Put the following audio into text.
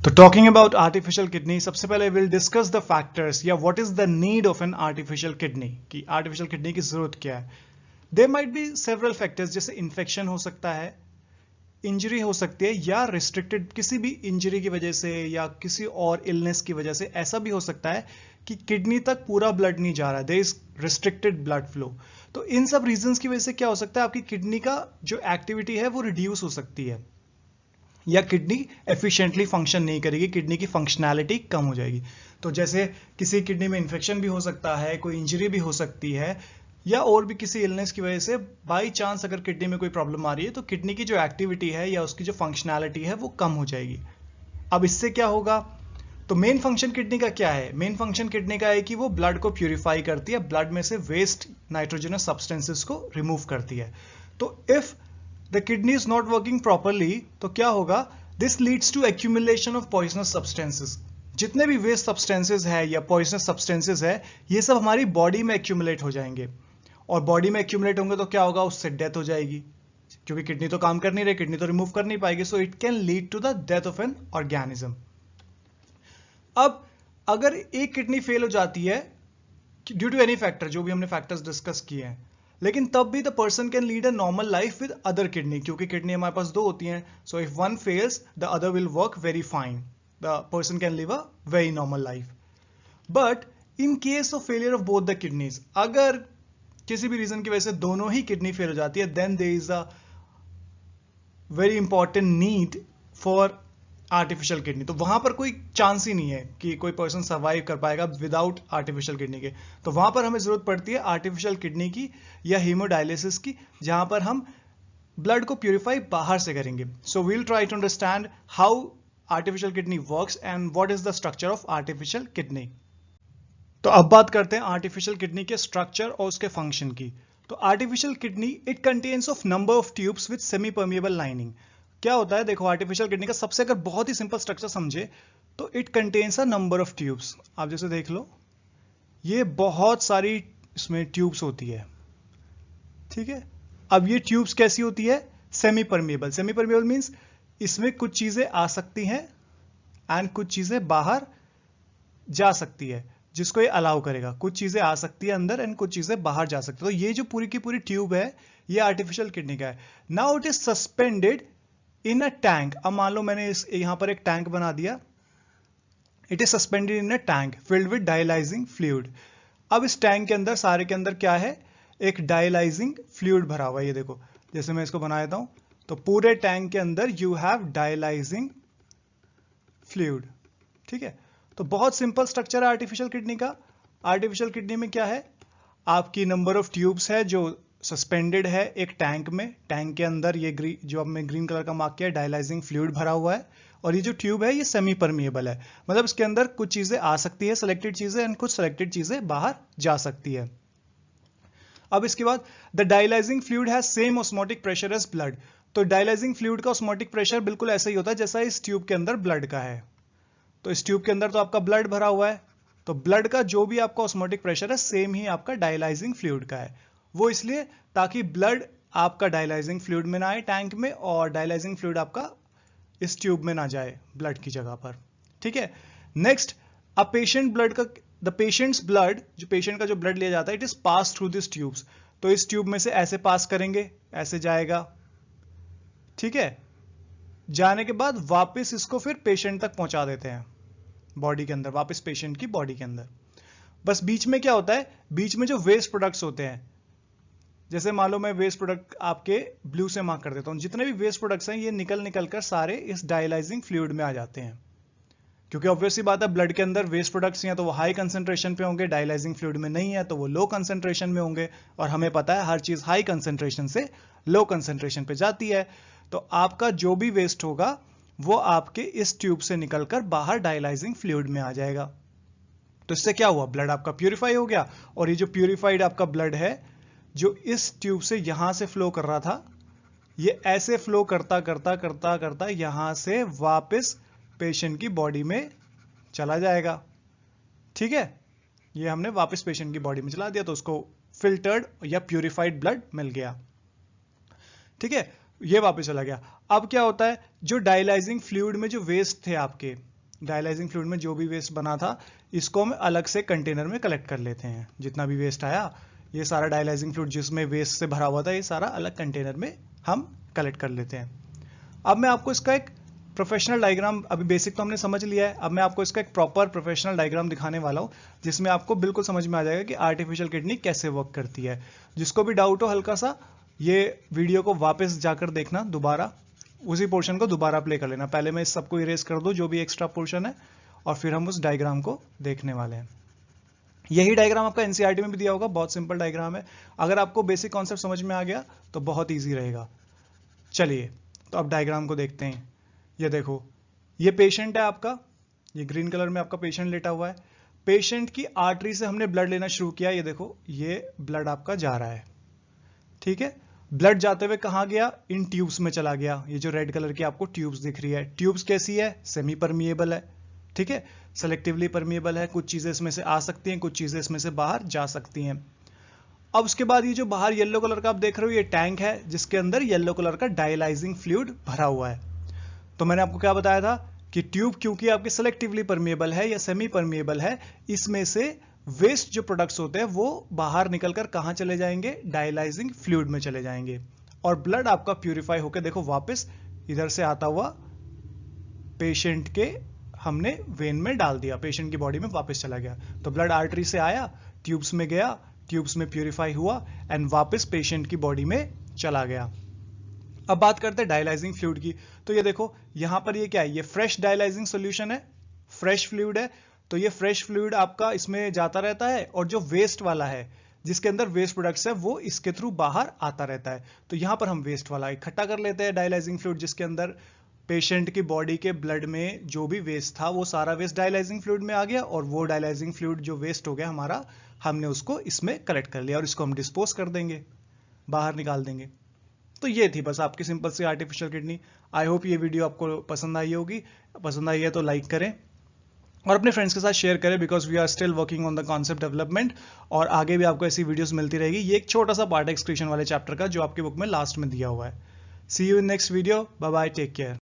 तो talking about artificial kidney, सबसे पहले विल डिस्कस द फैक्टर्स या what is the need of an artificial kidney, कि artificial kidney की जरूरत क्या है। There might be several factors, जैसे इन्फेक्शन हो सकता है, इंजरी हो सकती है, या रिस्ट्रिक्टेड किसी भी इंजरी की वजह से या किसी और इलनेस की वजह से ऐसा भी हो सकता है कि किडनी तक पूरा ब्लड नहीं जा रहा, there is restricted blood flow. तो इन सब रीजंस की वजह से क्या हो सकता है, आपकी किडनी का जो एक्टिविटी है वो रिड्यूस हो सकती है, या किडनी एफिशिएंटली फंक्शन नहीं करेगी, किडनी की फंक्शनैलिटी कम हो जाएगी। तो जैसे किसी किडनी में इन्फेक्शन भी हो सकता है, कोई इंजरी भी हो सकती है, या और भी किसी इलनेस की वजह से बाई चांस अगर किडनी में कोई प्रॉब्लम आ रही है तो किडनी की जो एक्टिविटी है या उसकी जो फंक्शनैलिटी है वो कम हो जाएगी। अब इससे क्या होगा, तो मेन फंक्शन किडनी का क्या है, मेन फंक्शन किडनी का है कि वो ब्लड को प्यूरिफाई करती है, ब्लड में से वेस्ट नाइट्रोजनस सब्सटेंसेस को रिमूव करती है। तो if the kidney is not working properly तो क्या होगा, this leads to accumulation of poisonous substances. जितने भी वेस्ट सब्सटेंसेस है या पॉइजनस सब्सटेंसेस है, ये सब हमारी बॉडी में एक्यूमुलेट हो जाएंगे, और बॉडी में एक्यूमुलेट होंगे तो क्या होगा, उससे डेथ हो जाएगी, क्योंकि किडनी तो काम कर नहीं रही, किडनी तो रिमूव कर नहीं पाएगी, so it can lead to the death of an organism. अब अगर एक किडनी फेल हो जाती है ड्यू टू एनी फैक्टर, जो भी हमने फैक्टर्स डिस्कस किए हैं, लेकिन तब भी the person can lead a normal life with other kidney, क्योंकि किडनी हमारे पास दो होती हैं, so if one fails the other will work very fine, the person can live a very normal life. But in case of failure of both the kidneys, अगर किसी भी reason की वजह से दोनों ही किडनी फेल हो जाती है, then there is a very important need for artificial kidney. तो वहां पर कोई चांस ही नहीं है कि कोई पर्सन सर्वाइव कर पाएगा विदाउट आर्टिफिशियल किडनी के। तो वहां पर हमें जरूरत पड़ती है आर्टिफिशियल किडनी की या हीमोडायलिसिस की, जहां पर हम ब्लड को प्यूरिफाई बाहर से करेंगे। So we'll try to understand how artificial kidney works and what is the structure of artificial kidney. तो अब बात करते हैं आर्टिफिशियल किडनी के स्ट्रक्चर और उसके फंक्शन की। तो artificial kidney it contains of number of tubes with semi permeable lining. क्या होता है, देखो आर्टिफिशियल किडनी का सबसे अगर बहुत ही सिंपल स्ट्रक्चर समझे तो it contains a number of tubes. आप जैसे देख लो, ये बहुत सारी इसमें ट्यूब्स होती है, ठीक है। अब ये ट्यूब्स कैसी होती है, semi permeable. Semi permeable means इसमें कुछ चीजें आ सकती हैं एंड कुछ चीजें बाहर जा सकती है, जिसको ये अलाउ करेगा। कुछ चीजें आ सकती है अंदर एंड कुछ चीजें बाहर जा सकती है। तो ये जो पूरी की पूरी ट्यूब है ये आर्टिफिशियल किडनी का है। Now it is suspended in a tank. अब मान लो मैंने यहां पर एक टैंक बना दिया, it is suspended in a tank filled with dialysing fluid. अब इस टैंक के अंदर, सारे के अंदर क्या है, एक डायलाइजिंग फ्लूइड भरा हुआ है। ये देखो, जैसे मैं इसको बना देता हूं, तो पूरे टैंक के अंदर यू हैव डायलाइजिंग फ्लूइड, ठीक है। तो बहुत सिंपल स्ट्रक्चर है आर्टिफिशियल किडनी का। आर्टिफिशियल किडनी में क्या है, आपकी नंबर ऑफ ट्यूब्स है जो सस्पेंडेड है एक टैंक में। टैंक के अंदर ये जो अब मैं ग्रीन कलर का मार्क किया है, डायलाइजिंग फ्लूइड भरा हुआ है। और ये जो ट्यूब है ये सेमी परमिएबल है, मतलब इसके अंदर कुछ चीजें आ सकती है, सिलेक्टेड चीजें, एंड कुछ सिलेक्टेड चीजें बाहर जा सकती है। अब इसके बाद the dialysing fluid has same osmotic pressure as blood. तो डायलाइजिंग फ्लूइड का ऑस्मोटिक प्रेशर बिल्कुल ऐसा ही होता है जैसा इस ट्यूब के अंदर ब्लड का है। तो इस ट्यूब के अंदर तो आपका ब्लड भरा हुआ है, तो ब्लड का जो भी आपका ऑस्मोटिक प्रेशर है सेम ही आपका डायलाइजिंग फ्लूइड का है। वो इसलिए ताकि ब्लड आपका डायलाइजिंग फ्लूइड में ना आए टैंक में, और डायलाइजिंग फ्लूइड आपका इस ट्यूब में ना जाए ब्लड की जगह पर, ठीक है। नेक्स्ट, अ पेशेंट ब्लड का, द पेशेंट्स ब्लड, जो पेशेंट का जो ब्लड लिया जाता है, it is pass through this tubes. तो इस ट्यूब में से ऐसे पास करेंगे, ऐसे जाएगा, ठीक है। जाने के बाद वापस इसको फिर पेशेंट तक पहुंचा देते हैं बॉडी के अंदर, वापस पेशेंट की बॉडी के अंदर। बस बीच में क्या होता है, बीच में जो वेस्ट प्रोडक्ट्स होते हैं, जैसे मान लो मैं वेस्ट प्रोडक्ट आपके ब्लू से मार्क कर देता हूं, जितने भी वेस्ट प्रोडक्ट्स हैं ये निकल निकल कर सारे इस डायलाइजिंग फ्लूइड में आ जाते हैं। क्योंकि ऑब्वियसली बात है, ब्लड के अंदर वेस्ट प्रोडक्ट्स हैं तो वो हाई कंसेंट्रेशन पे होंगे, डायलाइजिंग फ्लूइड में नहीं है तो वो लो कंसेंट्रेशन में होंगे, और हमें पता है हर चीज हाई कंसेंट्रेशन से लो कंसेंट्रेशन पे जाती है। तो आपका जो भी वेस्ट होगा वो आपके इस ट्यूब से निकलकर बाहर डायलाइजिंग फ्लूइड में आ जाएगा। तो इससे क्या हुआ, ब्लड आपका प्यूरिफाई हो गया, और ये जो प्यूरिफाइड आपका ब्लड है जो इस ट्यूब से यहां से फ्लो कर रहा था, ये ऐसे फ्लो करता करता करता करता यहां से वापस पेशेंट की बॉडी में चला जाएगा, ठीक है। ये हमने वापस पेशेंट की बॉडी में चला दिया तो उसको फिल्टर्ड या प्यूरिफाइड ब्लड मिल गया, ठीक है। ये वापस चला गया। अब क्या होता है, जो डायलाइजिंग फ्लूइड में जो वेस्ट थे आपके, डायलाइजिंग फ्लूइड में जो भी वेस्ट बना था इसको हम अलग से कंटेनर में कलेक्ट कर लेते हैं। जितना भी वेस्ट आया ये सारा डायलाइजिंग फ्लूइड जिसमें वेस्ट से भरा हुआ था ये सारा अलग कंटेनर में हम कलेक्ट कर लेते हैं। अब मैं आपको इसका एक प्रोफेशनल डायग्राम, अभी बेसिक तो हमने समझ लिया है, अब मैं आपको इसका एक प्रॉपर प्रोफेशनल डायग्राम दिखाने वाला हूं जिसमें आपको बिल्कुल समझ में आ जाएगा कि आर्टिफिशियल किडनी कैसे वर्क करती है। जिसको भी डाउट हो हल्का सा ये वीडियो को वापस जाकर देखना, दोबारा उसी पोर्शन को दोबारा प्ले कर लेना। पहले मैं इस सबको इरेज कर दूं जो भी एक्स्ट्रा पोर्शन है और फिर हम उस डायग्राम को देखने वाले हैं। यही डायग्राम आपका एनसीईआरटी में भी दिया होगा, बहुत सिंपल डायग्राम है। अगर आपको बेसिक कॉन्सेप्ट समझ में आ गया तो बहुत ईजी रहेगा। चलिए तो अब डायग्राम को देखते हैं। ये देखो, ये पेशेंट है आपका, ये ग्रीन कलर में आपका पेशेंट लेटा हुआ है। पेशेंट की आर्टरी से हमने ब्लड लेना शुरू किया। ये देखो, ये ब्लड आपका जा रहा है, ठीक है। ब्लड जाते हुए कहां गया? इन ट्यूब्स में चला गया। ये जो रेड कलर की आपको ट्यूब्स दिख रही है, ट्यूब्स कैसी है? सेमी परमिएबल है, ठीक है, सेलेक्टिवली परमिएबल है। कुछ चीजें इसमें से आ सकती हैं, कुछ चीजें इसमें से बाहर जा सकती हैं। अब उसके बाद ये जो बाहर येलो कलर का आप देख रहे हो ये टैंक है जिसके अंदर येलो कलर का डायलाइजिंग फ्लूइड भरा हुआ है। तो मैंने आपको क्या बताया था कि ट्यूब क्योंकि आपकी सेलेक्टिवली परमिएबल है या सेमी परमिएबल है, इसमें से वेस्ट जो प्रोडक्ट्स होते हैं वो बाहर निकलकर कहां चले जाएंगे? डायलाइजिंग फ्लूइड में चले जाएंगे और ब्लड आपका प्यूरिफाई होकर देखो वापस इधर से आता हुआ पेशेंट के हमने वेन में डाल दिया, पेशेंट की बॉडी में वापस चला गया। तो ब्लड आर्टरी से आया, ट्यूब्स में गया, ट्यूब्स में प्यूरिफाई हुआ एंड वापस पेशेंट की बॉडी में चला गया। अब बात करते हैं डायलाइजिंग फ्लूइड की। तो ये देखो यहां पर ये क्या है? ये फ्रेश डायलाइजिंग सॉल्यूशन है, फ्रेश फ्लूइड है। तो ये फ्रेश फ्लूइड आपका इसमें जाता रहता है और जो वेस्ट वाला है जिसके अंदर वेस्ट प्रोडक्ट्स है वो इसके थ्रू बाहर आता रहता है। तो यहां पर हम वेस्ट वाला इकट्ठा कर लेते हैं डायलाइजिंग फ्लूइड, जिसके अंदर पेशेंट की बॉडी के ब्लड में जो भी वेस्ट था वो सारा वेस्ट डायलाइजिंग फ्लूइड में आ गया और वो डायलाइजिंग फ्लूइड जो वेस्ट हो गया हमारा, हमने उसको इसमें कलेक्ट कर लिया और इसको हम डिस्पोज कर देंगे, बाहर निकाल देंगे। तो ये थी बस आपकी सिंपल सी आर्टिफिशियल किडनी। आई होप ये वीडियो आपको पसंद आई होगी। पसंद आई है तो लाइक करें और अपने फ्रेंड्स के साथ शेयर करें, because we are still working on the concept development और आगे भी आपको ऐसी वीडियोस मिलती रहेगी। ये एक छोटा सा पार्ट है एक्सक्रीशन वाले चैप्टर का जो आपके बुक में लास्ट में दिया हुआ है। See you in next video, bye bye, take care.